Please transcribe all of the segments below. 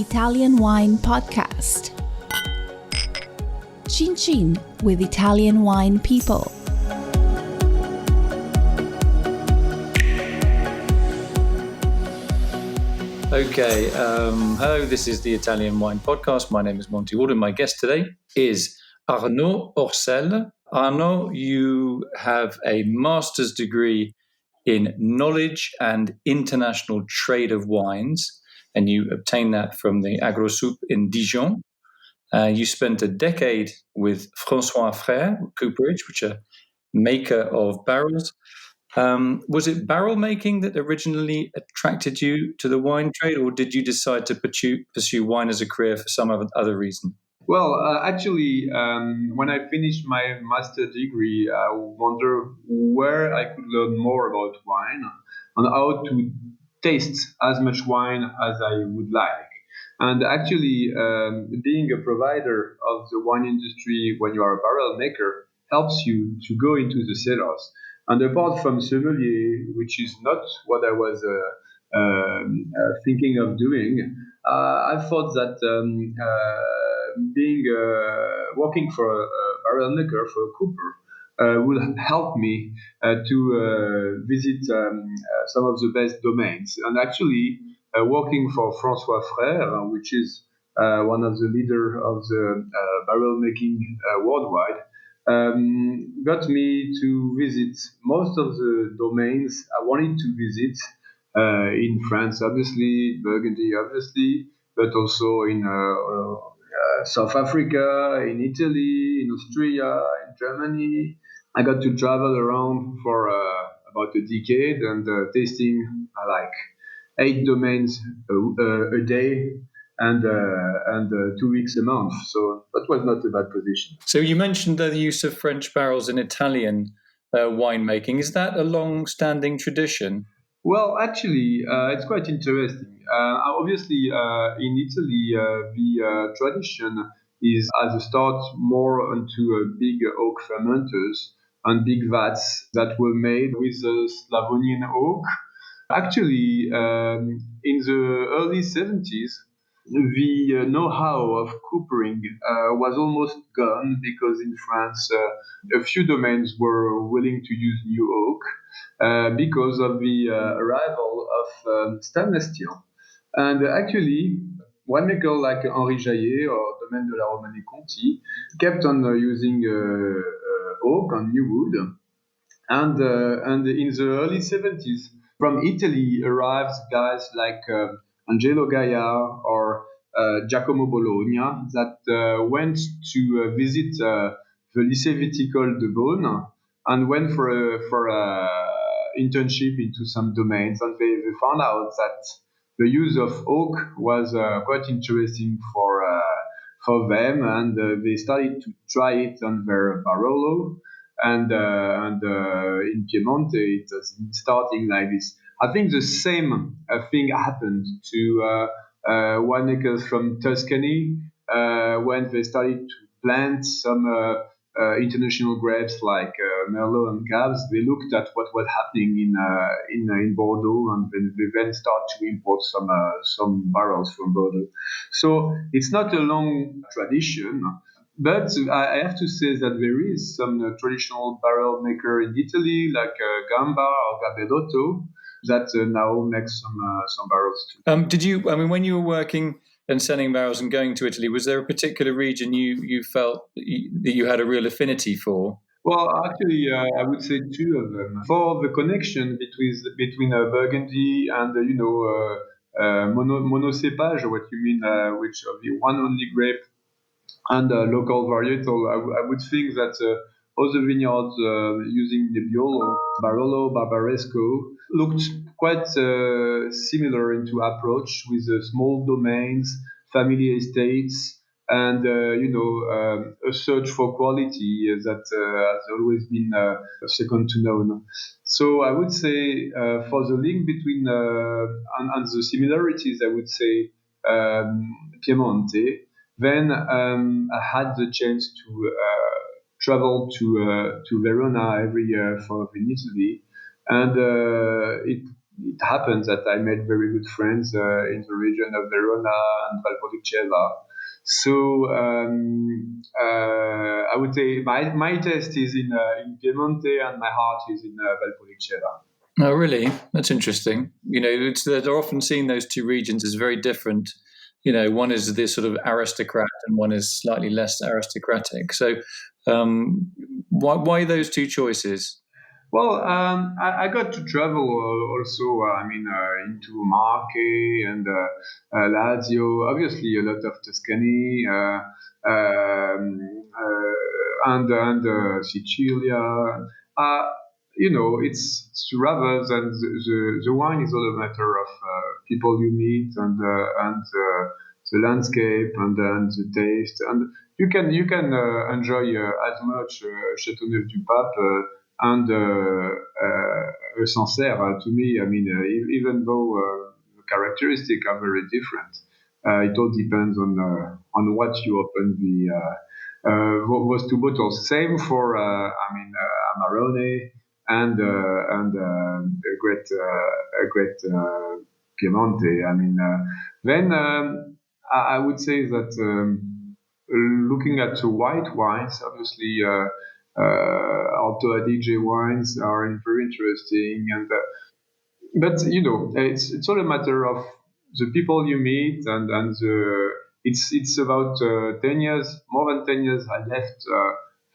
Italian Wine Podcast. Chin Chin with Italian wine people. Okay, hello, this is the Italian Wine Podcast. My name is Monty, Waldin. My guest today is Arnaud Orsel. Arnaud, you have a master's degree in knowledge and international trade of wines, and you obtained that from the AgroSoup in Dijon. You spent a decade with François Frère Cooperage, which are maker of barrels. Was it barrel making that originally attracted you to the wine trade, or did you decide to pursue wine as a career for some other reason? Well, when I finished my master degree, I wonder where I could learn more about wine and how to taste as much wine as I would like. And actually, being a provider of the wine industry when you are a barrel maker helps you to go into the cellars. And apart from sommelier, which is not what I was thinking of doing, I thought that being working for a barrel maker, for a cooper, will help me to visit some of the best domains. And actually, working for François Frère, which is one of the leaders of the barrel making worldwide, got me to visit most of the domains I wanted to visit in France, obviously, Burgundy, obviously, but also in South Africa, in Italy, in Austria, in Germany. I got to travel around for about a decade and tasting like 8 domains a day and 2 weeks a month. So that was not a bad position. So you mentioned the use of French barrels in Italian winemaking. Is that a long-standing tradition? Well, actually, it's quite interesting. Obviously, in Italy, the tradition is as a start more onto big oak fermenters and big vats that were made with Slavonian oak. Actually, in the early 70s, the know-how of coopering was almost gone because in France, a few domains were willing to use new oak because of the arrival of stainless steel. And actually, winemaker like Henri Jaillet or Domaine de la Romanée Conti kept on using oak and new wood. And in the early 70s, from Italy arrived guys like Angelo Gaia or Giacomo Bologna that went to visit the Lycée Viticole de Beaune and went for a internship into some domains, and they found out that the use of oak was quite interesting for them, and they started to try it on their Barolo. And in Piemonte, it was starting like this. I think the same thing happened to winemakers from Tuscany when they started to plant some international grapes like Merlot and Caves. They looked at what was happening in Bordeaux, and they then start to import some barrels from Bordeaux. So it's not a long tradition. But I have to say that there is some traditional barrel maker in Italy, like Gamba or Gabellotto, that now makes some barrels too. Did you? I mean, when you were working and selling barrels and going to Italy, was there a particular region you felt that you had a real affinity for? Well, actually, I would say 2 of them. For the connection between Burgundy and monocépage, what you mean, which of the one only grape and local varietal, I would think that other vineyards using Nebbiolo, Barolo, Barbaresco looked quite similar into approach with small domains, family estates, and a search for quality that has always been second to none. So I would say for the link between and the similarities, I would say Piemonte. Then I had the chance to travel to Verona every year for in Italy, and it it happens that I made very good friends in the region of Verona and Valpolicella. So I would say my taste is in Piemonte and my heart is in Valpolicella. Oh, really? That's interesting. They're often seen, those two regions, as very different. One is this sort of aristocrat and one is slightly less aristocratic. So why those two choices? Well, I got to travel also, into Marche and Lazio, obviously a lot of Tuscany, and Sicilia. It's rather than the wine is all a matter of people you meet and the landscape and the taste, and you can enjoy as much Châteauneuf-du-Pape and Sancerre. To me, even though the characteristics are very different, it all depends on what you open those two bottles. Same for Amarone and a great Piemonte. Then I would say that looking at the white wines, obviously. Alto Adige wines are very interesting, but it's all a matter of the people you meet, and it's about 10 years, more than 10 years. I left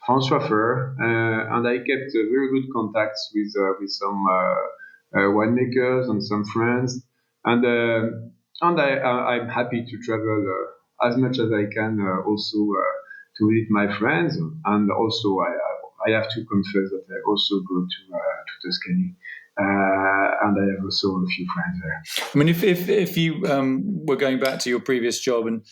François Fer, and I kept very good contacts with some winemakers and some friends, and I'm happy to travel as much as I can, also to meet my friends, and also I have to confess that I also go to Tuscany, and I have also a few friends there. I mean, if you were going back to your previous job, and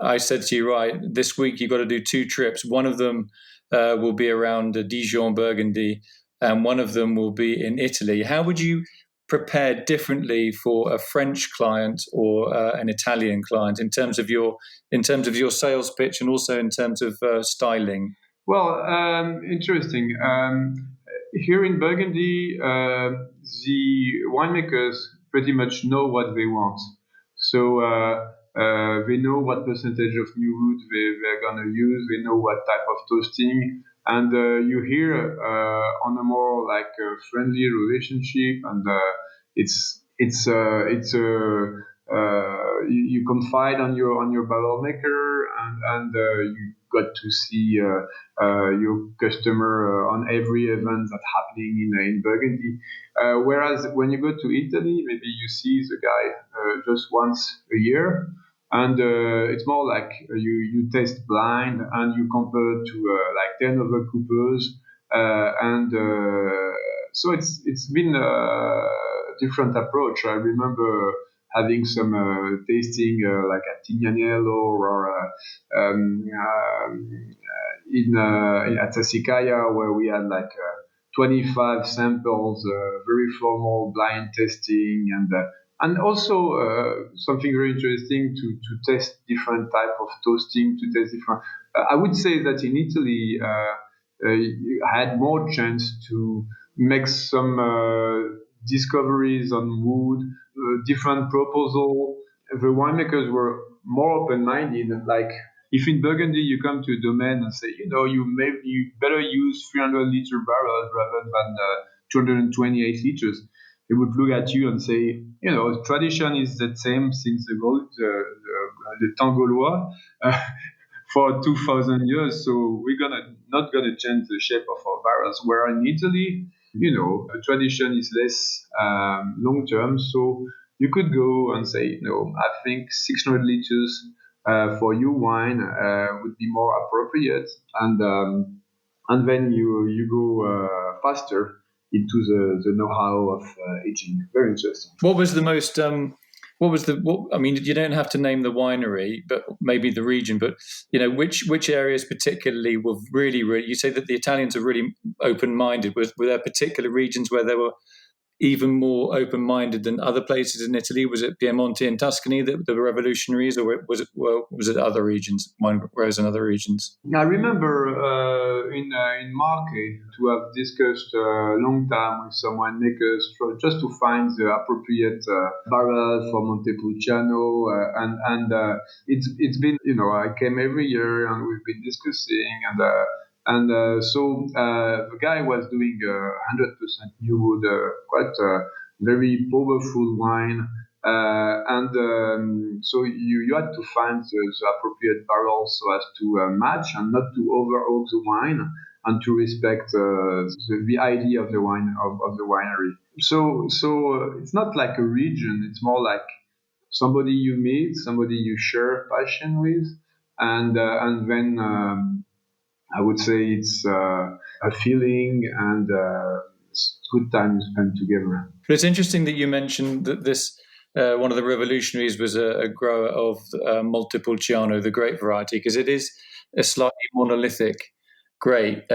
I said to you, right, this week you've got to do 2 trips. One of them will be around Dijon, Burgundy, and one of them will be in Italy. How would you prepare differently for a French client or an Italian client in terms of your sales pitch and also in terms of styling? Well, interesting. Here in Burgundy, the winemakers pretty much know what they want. So they know what percentage of new wood they're going to use. They know what type of toasting. And you hear on a more like a friendly relationship, and you confide on your barrel maker, and you got to see your customer on every event that's happening in Burgundy. Whereas when you go to Italy, maybe you see the guy just once a year, and it's more like you taste blind and you compare to like 10 other coopers, and so it's been a different approach. I remember having some tasting like at Tignanello or at Sassicaia, where we had like 25 samples, very formal blind testing, and also something very interesting to test different type of toasting, to test different. I would say that in Italy, I had more chance to make some discoveries on wood, different proposal. The winemakers were more open-minded. Like if in Burgundy you come to a domain and say, you better use 300-liter barrels rather than 228 liters, they would look at you and say, tradition is the same since the temps Gaulois for 2,000 years, so we're not gonna change the shape of our barrels. Where in Italy, the tradition is less long term, so you could go and say, I think 600 liters for your wine would be more appropriate, and then you go faster into the know-how of aging. Very interesting. What was the most? I mean, you don't have to name the winery, but maybe the region. But which areas particularly were really, really? You say that the Italians are really open-minded. Were there particular regions where they were even more open-minded than other places in Italy? Was it Piemonte and Tuscany that the revolutionaries, or was it other regions, wine grows in other regions? I remember in Marche to have discussed a long time with some winemakers just to find the appropriate barrel for Montepulciano, and it's been, I came every year and we've been discussing, so the guy was doing 100% new wood, quite very powerful wine. So you had to find the appropriate barrel so as to match and not to over-oak the wine and to respect the idea of the wine of the winery. So it's not like a region; it's more like somebody you meet, somebody you share passion with, and then I would say it's a feeling and good time spent together. But it's interesting that you mentioned that this one of the revolutionaries was a grower of Montepulciano, the grape variety, because it is a slightly monolithic grape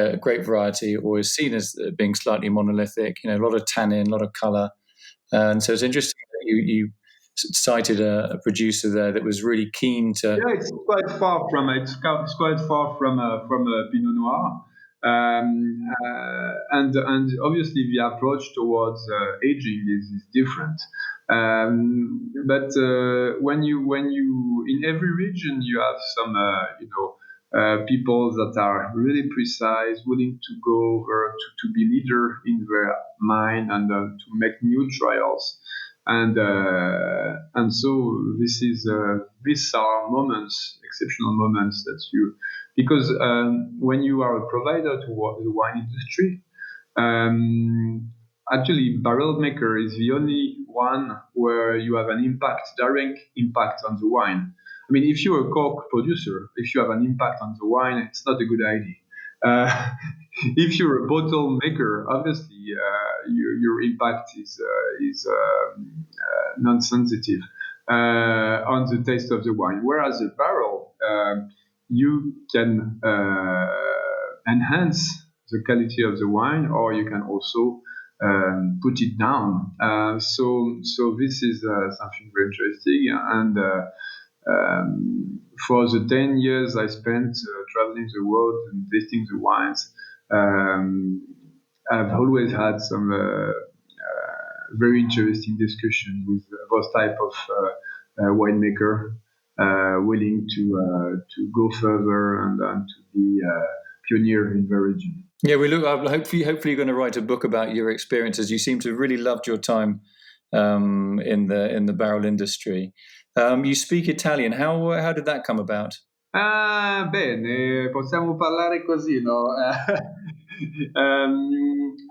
variety, or is seen as being slightly monolithic. A lot of tannin, a lot of colour, and so it's interesting that you cited a producer there that was really keen to. Yeah, it's quite far from a Pinot Noir. And obviously the approach towards aging is different. But when you in every region you have some people that are really precise, willing to go over to be leader in their mind and to make new trials. And so these are moments, exceptional moments that because when you are a provider to the wine industry, actually barrel maker is the only one where you have an direct impact on the wine. I mean, if you're a cork producer, if you have an impact on the wine, it's not a good idea. If you're a bottle maker, obviously your impact is non-sensitive on the taste of the wine. Whereas a barrel, you can enhance the quality of the wine, or you can also put it down. So this is something very interesting. And for the 10 years I spent traveling the world and tasting the wines, I've always had some very interesting discussion with those type of winemaker willing to go further and to be pioneer in the region. Yeah, we look. Hopefully, you're going to write a book about your experiences. You seem to have really loved your time in the barrel industry. You speak Italian. How did that come about? Bene, possiamo parlare così, no?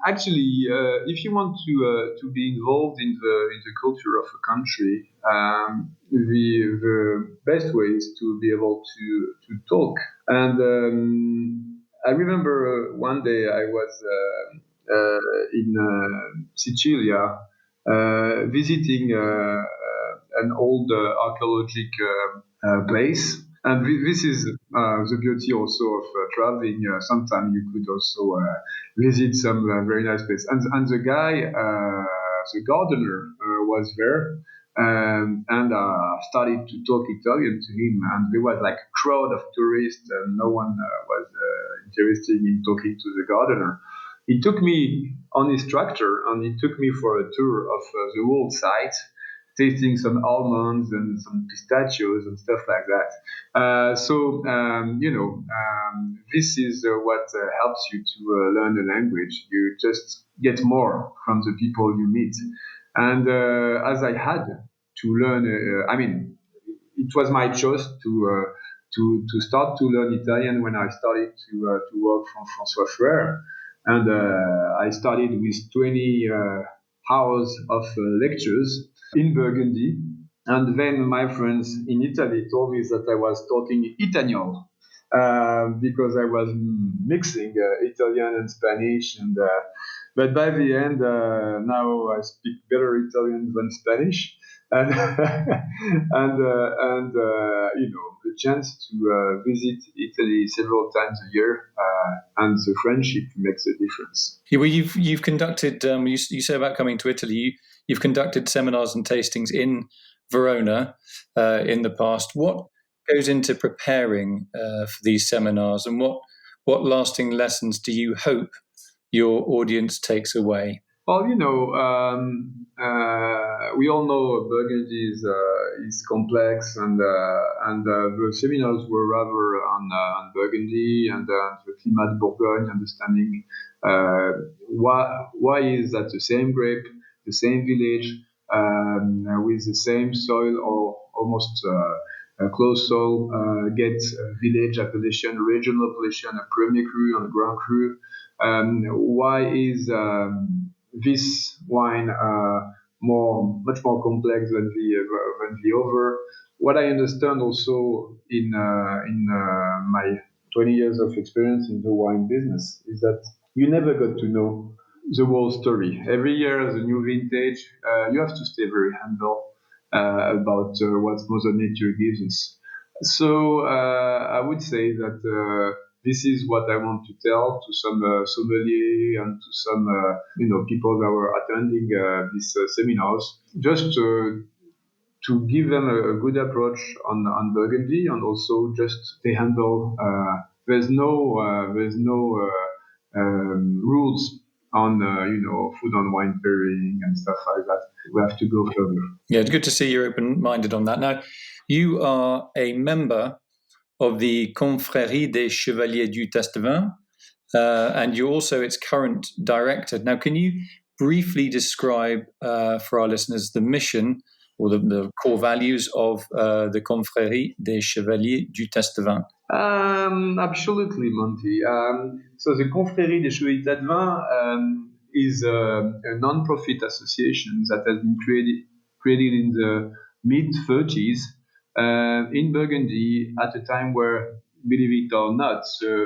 Actually, if you want to be involved in the culture of a country, the best way is to be able to talk. And I remember one day I was in Sicilia visiting an old archaeological place. And this is the beauty also of traveling. Sometimes you could also visit some very nice place. And the guy, the gardener, was there and started to talk Italian to him. And there was like a crowd of tourists, and no one was interested in talking to the gardener. He took me on his tractor and he took me for a tour of the whole site, tasting some almonds and some pistachios and stuff like that. This is what helps you to learn the language. You just get more from the people you meet. And as I had to learn, it was my choice to start to learn Italian when I started to work for François Frère. And I started with 20 hours of lectures in Burgundy. And then my friends in Italy told me that I was talking Italian because I was mixing Italian and Spanish. But by the end, now I speak better Italian than Spanish. and the chance to visit Italy several times a year, and the friendship makes a difference. Yeah, well, you've conducted. You say about coming to Italy. You've conducted seminars and tastings in Verona in the past. What goes into preparing for these seminars, and what lasting lessons do you hope your audience takes away? Well, we all know Burgundy is complex, and the seminars were rather on Burgundy and the Climat de Bourgogne, understanding why is that the same grape, the same village, with the same soil or almost close soil, gets village appellation, regional appellation, a premier cru and a grand cru. Why is this wine much more complex than the other? What I understand also in my 20 years of experience in the wine business is that you never got to know the whole story. Every year, as a new vintage, you have to stay very humble about what Mother Nature gives us. So I would say that this is what I want to tell to some sommelier and to some people that were attending these seminars, just to give them a good approach on Burgundy, and also just stay humble. There's no rules on food and wine pairing and stuff like that. We have to go further. Yeah, it's good to see you're open-minded on that. Now, you are a member of the Confrérie des Chevaliers du Tastevin, and you're also its current director. Now, can you briefly describe for our listeners the mission or the core values of the Confrérie des Chevaliers du Tastevin? Absolutely, Monty. So the Confrérie des Chevaliers du Tastevin is a non-profit association that has been created in the mid-30s in Burgundy at a time where, believe it or not,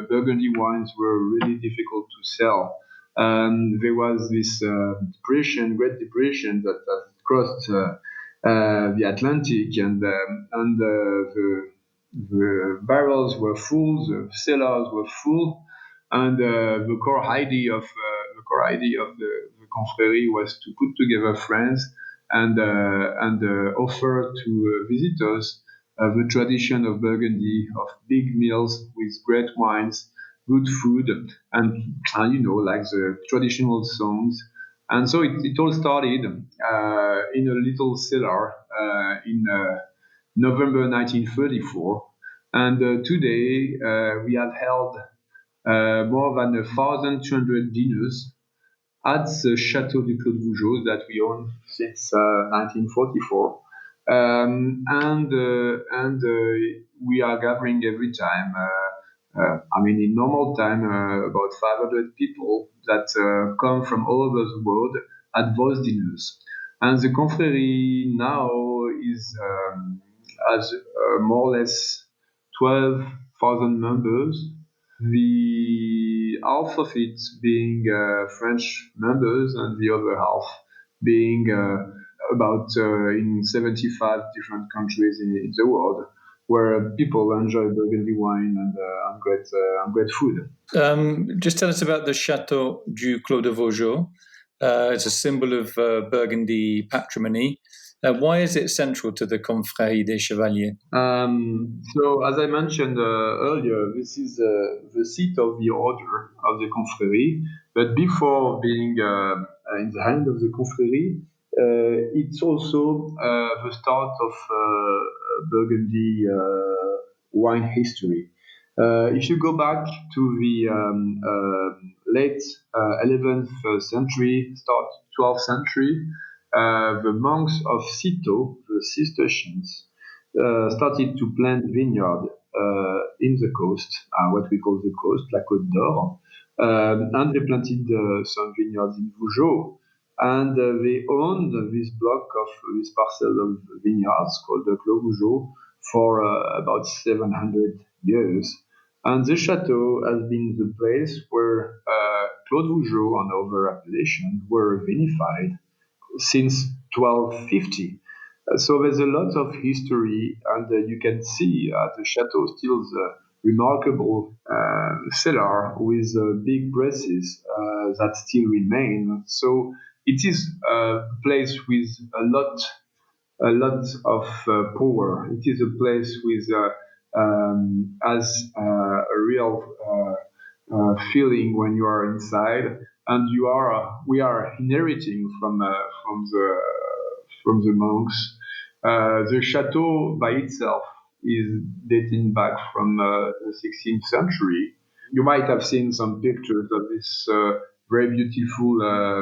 Burgundy wines were really difficult to sell. There was this Great Depression that crossed the Atlantic, and the barrels were full, the cellars were full, and the core idea of the confrérie was to put together friends and offer to visitors the tradition of Burgundy, of big meals with great wines, good food, and like the traditional songs. And so it all started in a little cellar in November 1934. And today we have held more than 1,200 dinners at the Château du Clos de Vougeot that we own since 1944. And we are gathering every time. In normal time, about 500 people that come from all over the world at those dinners. And the confrérie now has more or less 12,000 members. The half of it being French members, and the other half being about in 75 different countries in the world, where people enjoy Burgundy wine and great food. Just tell us about the Château du Clos de Vougeot. It's a symbol of Burgundy patrimony. Why is it central to the Confrérie des Chevaliers? So, as I mentioned earlier, this is the seat of the order of the Confrérie. But before being in the hand of the Confrérie, it's also the start of Burgundy wine history. If you go back to the late 11th century, start 12th century, the monks of Cîteaux, the Cistercians, started to plant vineyard in the coast, what we call the coast, La Côte d'Or, and they planted some vineyards in Vougeot. And they owned this block of this parcel of vineyards called the Clos Vougeot for about 700 years. And the chateau has been the place where Clos Vougeot and other appellations were vinified since 1250. So there's a lot of history, and you can see the chateau still the remarkable cellar with big presses that still remain. So it is a place with a lot of power. It is a place with as a real feeling when you are inside, and we are inheriting from the monks. The chateau by itself is dating back from the 16th century. You might have seen some pictures of this very beautiful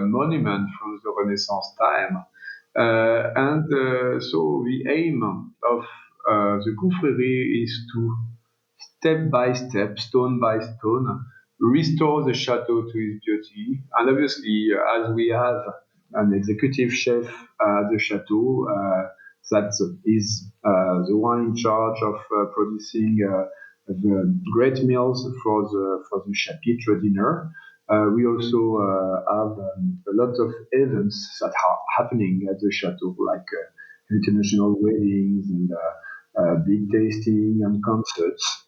monument from the Renaissance time. So the aim of the Confrérie is to step by step, stone by stone, restore the chateau to its beauty. And obviously, as we have an executive chef at the chateau that is the one in charge of producing the great meals for the chapitre dinner. We also have a lot of events that are happening at the chateau, like international weddings and big tasting and concerts.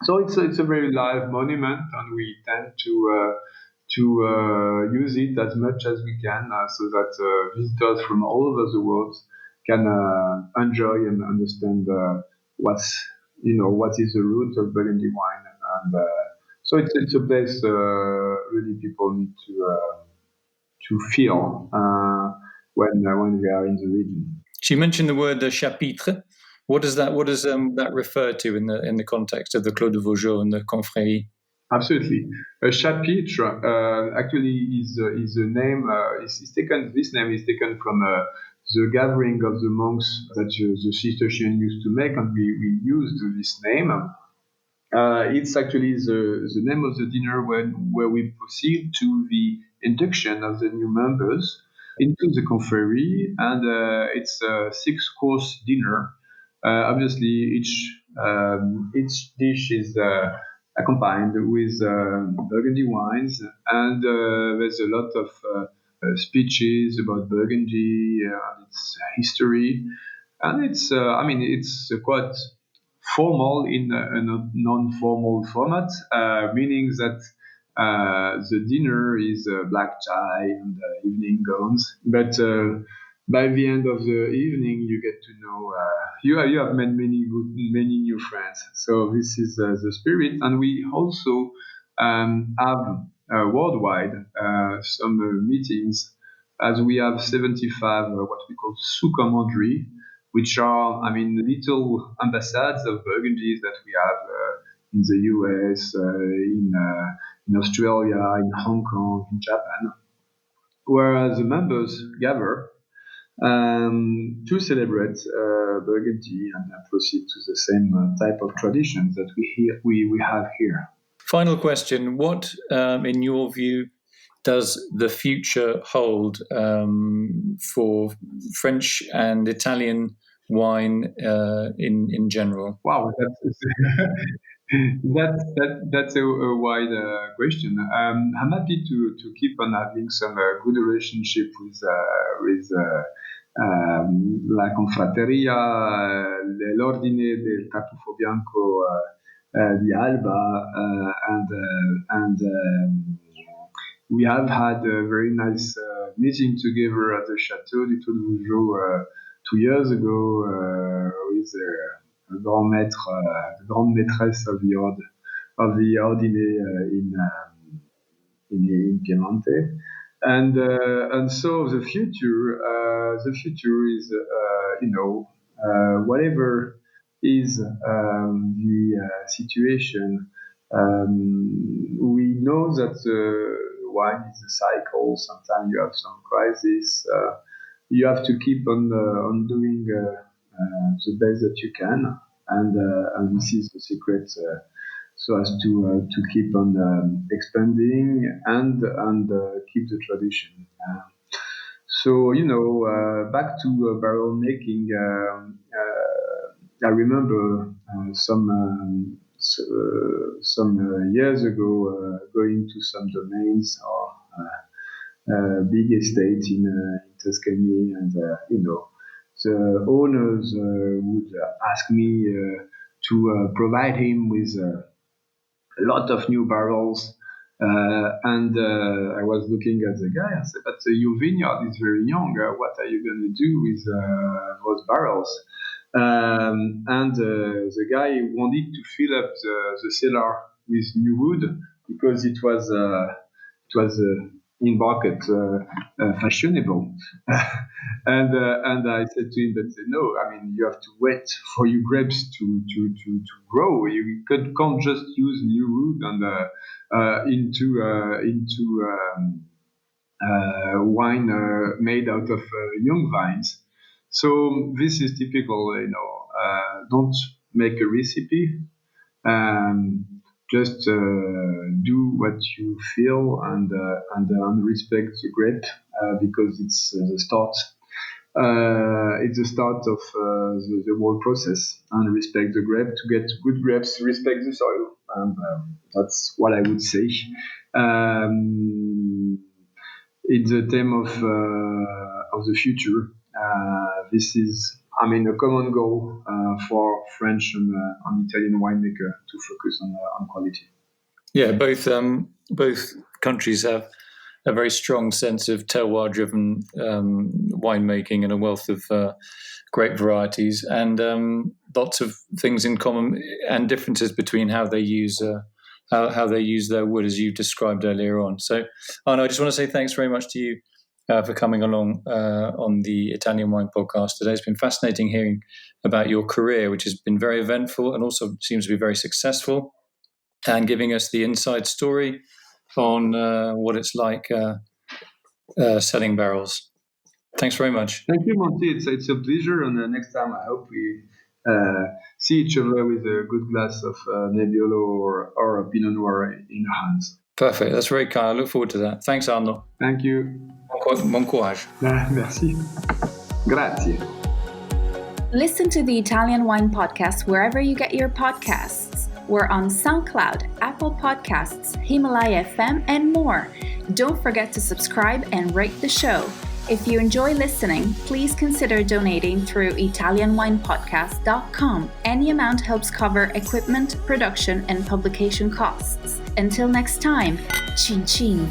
So it's a very live monument, and we tend to use it as much as we can, so that visitors from all over the world can enjoy and understand what is the root of Burgundy wine, and so it's a place really people need to feel when they are in the region. So you mentioned the word chapitre. What does that refer to in the context of the Clos de Vougeot and the Confrérie? Absolutely. A chapitre actually is a name. Is taken. This name is taken from the gathering of the monks that the Cistercian used to make, and we used this name. It's actually the name of the dinner where we proceed to the induction of the new members into the confrérie, and it's a 6-course dinner. Obviously, each dish is accompanied with Burgundy wines, and there's a lot of speeches about Burgundy and its history, and it's quite formal in a non-formal format, meaning that the dinner is black tie and evening gowns. But by the end of the evening, you get to know you have made many new friends. So this is the spirit, and we also have worldwide some meetings, as we have 75 what we call sous-commanderies, which are, little ambassades of Burgundy that we have in the US, in Australia, in Hong Kong, in Japan, where the members gather to celebrate Burgundy and proceed to the same type of traditions that we have here. Final question: what, in your view, does the future hold for French and Italian wine in general? Wow, that's a wide question. I'm happy to keep on having some good relationship with la Confrateria, l'Ordine del Tartufo Bianco di Alba, and we have had a very nice meeting together at the Château du Tastevin 2 years ago with the grande maîtresse of the Ordine in Piemonte, and so the future is whatever is the situation. We know that wine is a cycle. Sometimes you have some crisis. You have to keep on doing the best that you can, and this is the secret. So as to keep on expanding and keep the tradition. So back to barrel making. I remember some years ago going to some domains or big estate in Tuscany, and the owners would ask me to provide him with a lot of new barrels. And I was looking at the guy and said, but your vineyard is very young. What are you going to do with those barrels? And the guy wanted to fill up the cellar with new wood because it was in bracket fashionable. And I said to him, but no, I mean, you have to wait for your grapes to grow. You can't just use new wood and into wine made out of young vines. So this is typical, don't make a recipe. Just do what you feel and respect the grape because it's the start. It's the start of the whole process, and respect the grape. To get good grapes, respect the soil, and that's what I would say. It's a theme of the future. This is, a common goal for French and Italian winemaker to focus on quality. Yeah, both countries have a very strong sense of terroir-driven winemaking and a wealth of grape varieties, and lots of things in common and differences between how they use how they use their wood, as you described earlier on. So, Arnaud, I just want to say thanks very much to you for coming along on the Italian Wine Podcast today. It's been fascinating hearing about your career, which has been very eventful and also seems to be very successful, and giving us the inside story on what it's like selling barrels. Thanks very much. Thank you, Monty. It's a pleasure. And next time, I hope we see each other with a good glass of Nebbiolo or a Pinot Noir in our hands. Perfect. That's very kind. I look forward to that. Thanks, Arnaud. Thank you. Bon courage. Merci. Grazie. Listen to the Italian Wine Podcast wherever you get your podcasts. We're on SoundCloud, Apple Podcasts, Himalaya FM, and more. Don't forget to subscribe and rate the show. If you enjoy listening, please consider donating through ItalianWinePodcast.com. Any amount helps cover equipment, production, and publication costs. Until next time, cin cin.